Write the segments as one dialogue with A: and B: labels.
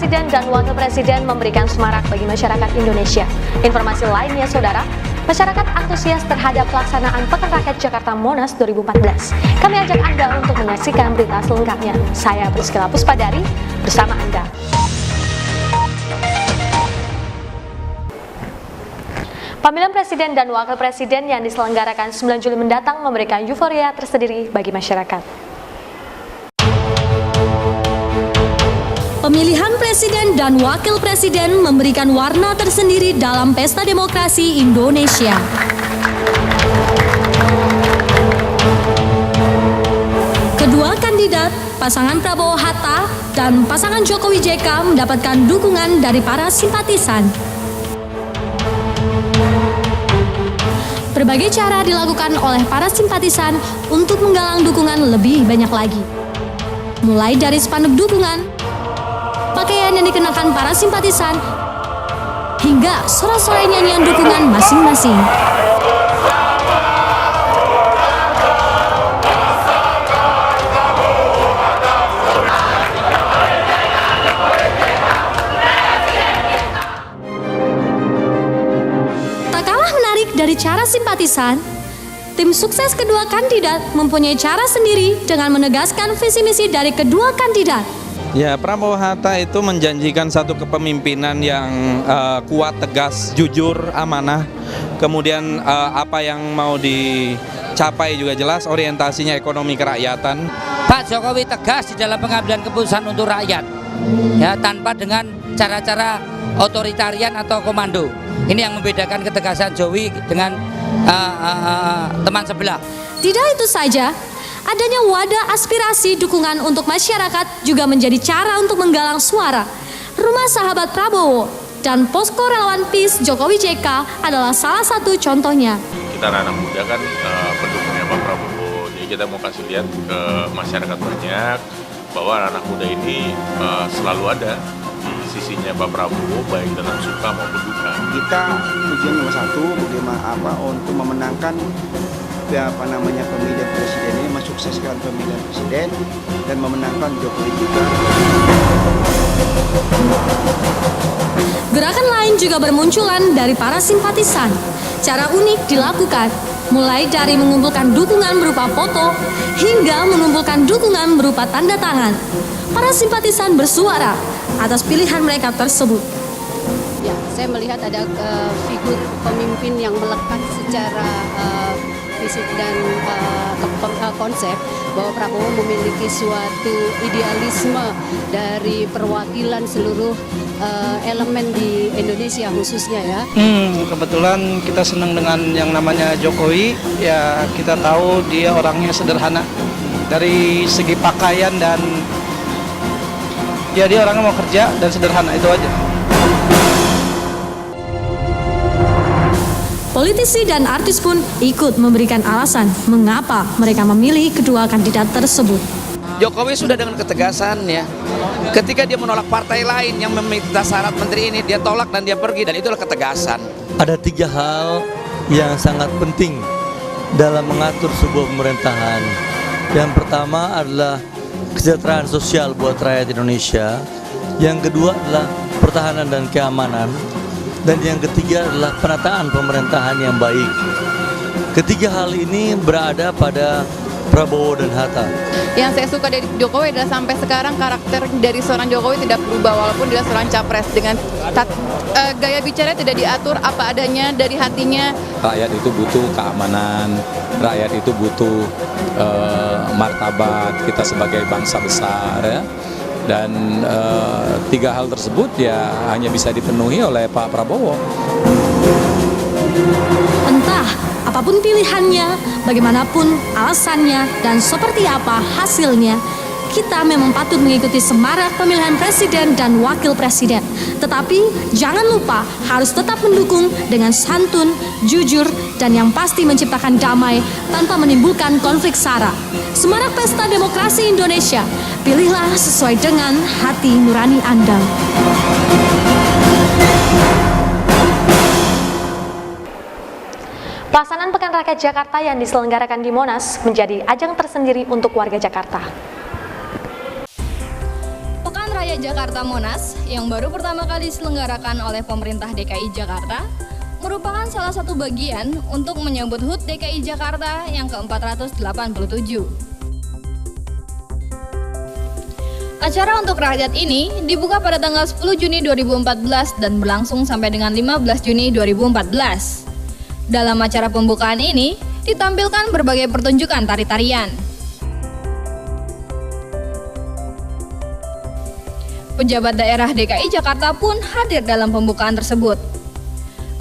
A: Presiden dan Wakil Presiden memberikan semarak bagi masyarakat Indonesia. Informasi lainnya, Saudara, masyarakat antusias terhadap pelaksanaan Pekan Rakyat Jakarta Monas 2014. Kami ajak Anda untuk menyaksikan berita selengkapnya. Saya Priscilla Puspadari bersama Anda. Pemilihan Presiden dan Wakil Presiden yang diselenggarakan 9 Juli mendatang memberikan euforia tersendiri bagi masyarakat.
B: Pemilihan Presiden dan Wakil Presiden memberikan warna tersendiri dalam pesta demokrasi Indonesia. Kedua kandidat, pasangan Prabowo-Hatta dan pasangan Jokowi-JK mendapatkan dukungan dari para simpatisan. Berbagai cara dilakukan oleh para simpatisan untuk menggalang dukungan lebih banyak lagi. Mulai dari spanduk dukungan, pakaian yang dikenakan para simpatisan, hingga sorak-sorai nyanyian dukungan masing-masing. Tak kalah menarik dari cara simpatisan, tim sukses kedua kandidat mempunyai cara sendiri dengan menegaskan visi misi dari kedua kandidat.
C: Ya, Prabowo-Hatta itu menjanjikan satu kepemimpinan yang kuat, tegas, jujur, amanah. Kemudian apa yang mau dicapai juga jelas, orientasinya ekonomi kerakyatan.
D: Pak Jokowi tegas di dalam pengambilan keputusan untuk rakyat, ya, tanpa dengan cara-cara otoritarian atau komando. Ini yang membedakan ketegasan Jokowi dengan teman sebelah.
B: Tidak itu saja, adanya wadah aspirasi dukungan untuk masyarakat juga menjadi cara untuk menggalang suara. Rumah Sahabat Prabowo dan Posko Relawan PIS Jokowi JK adalah salah satu contohnya.
E: Kita anak muda kan pendukungnya Pak Prabowo, jadi kita mau kasih lihat ke masyarakat banyak bahwa anak muda ini selalu ada di sisinya Pak Prabowo, baik dalam suka maupun duka.
F: Kita tujuan nomor satu bagaimana untuk memenangkan pemilihan presiden ini, mensukseskan pemilihan presiden dan memenangkan Jokowi juga.
B: Gerakan lain juga bermunculan dari para simpatisan. Cara unik dilakukan, mulai dari mengumpulkan dukungan berupa foto hingga mengumpulkan dukungan berupa tanda tangan. Para simpatisan bersuara atas pilihan mereka tersebut.
G: Ya, saya melihat ada figur pemimpin yang melekat secara fisik dan konsep bahwa Prabowo memiliki suatu idealisme dari perwakilan seluruh elemen di Indonesia khususnya ya.
H: Kebetulan kita senang dengan yang namanya Jokowi, ya kita tahu dia orangnya sederhana dari segi pakaian dan ya dia orangnya mau kerja dan sederhana, itu aja.
B: Politisi dan artis pun ikut memberikan alasan mengapa mereka memilih kedua kandidat tersebut.
I: Jokowi sudah dengan ketegasan ya. Ketika dia menolak partai lain yang meminta syarat menteri ini, dia tolak dan dia pergi, dan itulah ketegasan.
J: Ada 3 hal yang sangat penting dalam mengatur sebuah pemerintahan. Yang pertama adalah kesejahteraan sosial buat rakyat Indonesia. Yang kedua adalah pertahanan dan keamanan. Dan yang ketiga adalah penataan pemerintahan yang baik. Ketiga hal ini berada pada Prabowo dan Hatta.
K: Yang saya suka dari Jokowi adalah sampai sekarang karakter dari seorang Jokowi tidak berubah walaupun dia seorang capres, dengan gaya bicara tidak diatur, apa adanya dari hatinya.
L: Rakyat itu butuh keamanan, rakyat itu butuh martabat kita sebagai bangsa besar ya. Dan 3 hal tersebut ya hanya bisa dipenuhi oleh Pak Prabowo.
B: Entah apapun pilihannya, bagaimanapun alasannya, dan seperti apa hasilnya, kita memang patut mengikuti semarak pemilihan presiden dan wakil presiden. Tetapi jangan lupa harus tetap mendukung dengan santun, jujur, dan yang pasti menciptakan damai tanpa menimbulkan konflik sara. Semarak Pesta Demokrasi Indonesia, pilihlah sesuai dengan hati nurani Anda.
A: Pelaksanaan Pekan Rakyat Jakarta yang diselenggarakan di Monas menjadi ajang tersendiri untuk warga Jakarta.
B: Pekan Raya
M: Jakarta Monas yang baru pertama kali diselenggarakan oleh pemerintah DKI Jakarta merupakan salah satu bagian untuk menyambut HUT DKI Jakarta yang ke-487. Acara untuk rakyat ini dibuka pada tanggal 10 Juni 2014 dan berlangsung sampai dengan 15 Juni 2014. Dalam acara pembukaan ini ditampilkan berbagai pertunjukan tari-tarian. Pejabat daerah DKI Jakarta pun hadir dalam pembukaan tersebut.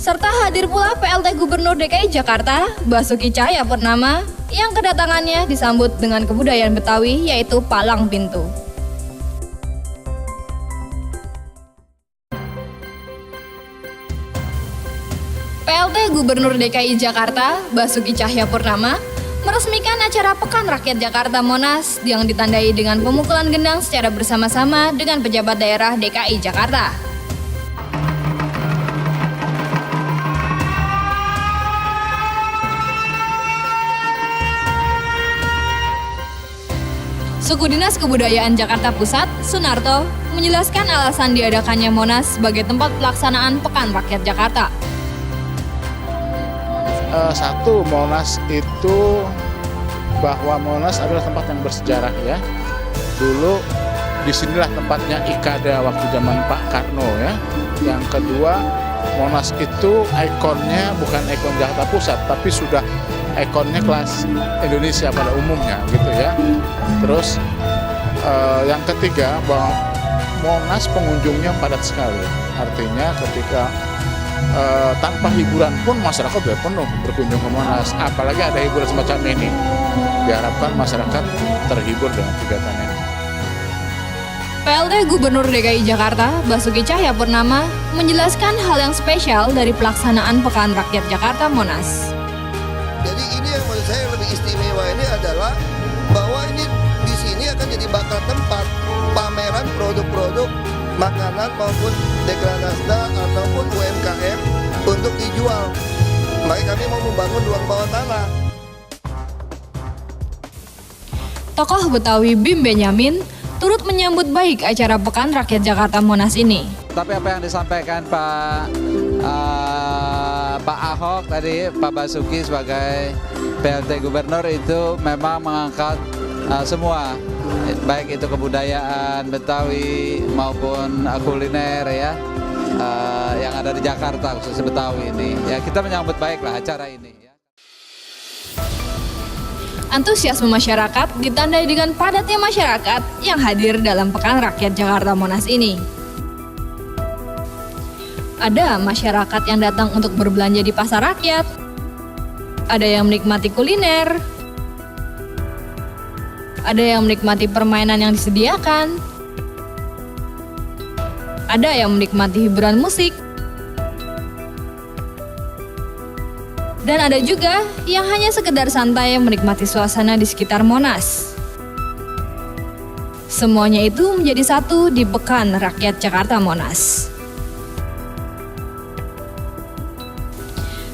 M: Serta hadir pula PLT Gubernur DKI Jakarta, Basuki Cahayapurnama, yang kedatangannya disambut dengan kebudayaan Betawi yaitu palang pintu. PLT Gubernur DKI Jakarta, Basuki Cahayapurnama, meresmikan acara Pekan Rakyat Jakarta Monas yang ditandai dengan pemukulan gendang secara bersama-sama dengan pejabat daerah DKI Jakarta. Suku Dinas Kebudayaan Jakarta Pusat, Sunarto, menjelaskan alasan diadakannya Monas sebagai tempat pelaksanaan Pekan Rakyat Jakarta.
N: Satu, Monas itu bahwa Monas adalah tempat yang bersejarah ya. Dulu disinilah tempatnya Ikada waktu zaman Pak Karno ya. Yang kedua, Monas itu ikonnya bukan ikon Jakarta Pusat, tapi sudah ikonnya kelas Indonesia pada umumnya gitu ya. Terus yang ketiga, bahwa Monas pengunjungnya padat sekali. Artinya ketika tanpa hiburan pun masyarakat sudah penuh berkunjung ke Monas, apalagi ada hiburan semacam ini. Diharapkan masyarakat terhibur dengan kegiatan ini.
M: PLT Gubernur DKI Jakarta, Basuki Cahayapurnama, menjelaskan hal yang spesial dari pelaksanaan Pekan Rakyat Jakarta Monas.
O: Jadi ini yang menurut saya lebih istimewa ini adalah bahwa ini di sini akan jadi bakal tempat pameran produk-produk makanan maupun dekranasda ataupun UMKM untuk dijual. Makanya kami mau membangun ruang bawah tanah.
M: Tokoh Betawi Bim Benyamin turut menyambut baik acara Pekan Rakyat Jakarta Monas ini.
P: Tapi apa yang disampaikan Pak Ahok tadi, Pak Basuki sebagai PLT Gubernur itu memang mengangkat semua, baik itu kebudayaan Betawi maupun kuliner ya, yang ada di Jakarta khususnya Betawi ini. Ya kita menyambut baiklah acara ini.
M: Antusiasme masyarakat ditandai dengan padatnya masyarakat yang hadir dalam Pekan Rakyat Jakarta Monas ini. Ada masyarakat yang datang untuk berbelanja di pasar rakyat, ada yang menikmati kuliner, ada yang menikmati permainan yang disediakan, ada yang menikmati hiburan musik, dan ada juga yang hanya sekedar santai menikmati suasana di sekitar Monas. Semuanya itu menjadi satu di Pekan Rakyat Jakarta Monas.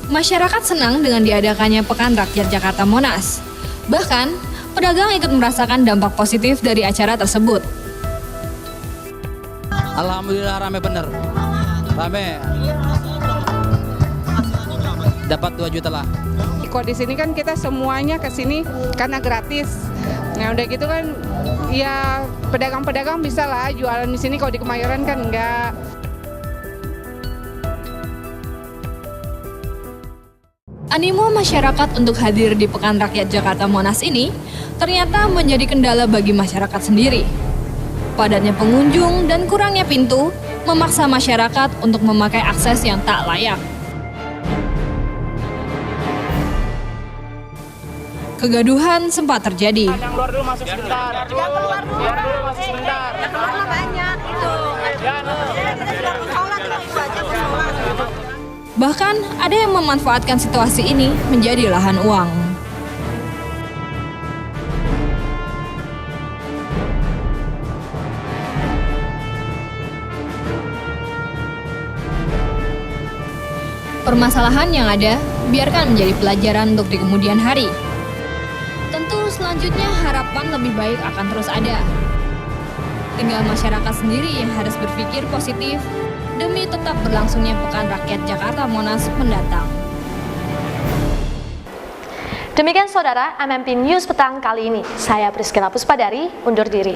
M: Masyarakat senang dengan diadakannya Pekan Rakyat Jakarta Monas. Bahkan, pedagang ikut merasakan dampak positif dari acara tersebut.
D: Alhamdulillah rame bener. Rame. Dapat 2 juta lah.
Q: Kok di sini kan kita semuanya ke sini karena gratis. Nah udah gitu kan ya pedagang-pedagang bisa lah jualan di sini, kalau di Kemayoran kan enggak.
M: Animo masyarakat untuk hadir di Pekan Rakyat Jakarta Monas ini ternyata menjadi kendala bagi masyarakat sendiri. Padatnya pengunjung dan kurangnya pintu memaksa masyarakat untuk memakai akses yang tak layak. Kegaduhan sempat terjadi.
R: Yang keluar dulu masuk sebentar. Yang keluar dulu masuk sebentar. Yang keluar mah banyak itu.
M: Bahkan ada yang memanfaatkan situasi ini menjadi lahan uang. Permasalahan yang ada biarkan menjadi pelajaran untuk di kemudian hari. Tentu selanjutnya harapan lebih baik akan terus ada. Tinggal masyarakat sendiri yang harus berpikir positif demi tetap berlangsungnya Pekan Rakyat Jakarta Monas mendatang.
A: Demikian saudara, MMP News petang kali ini. Saya Priscilla Puspadari, undur diri.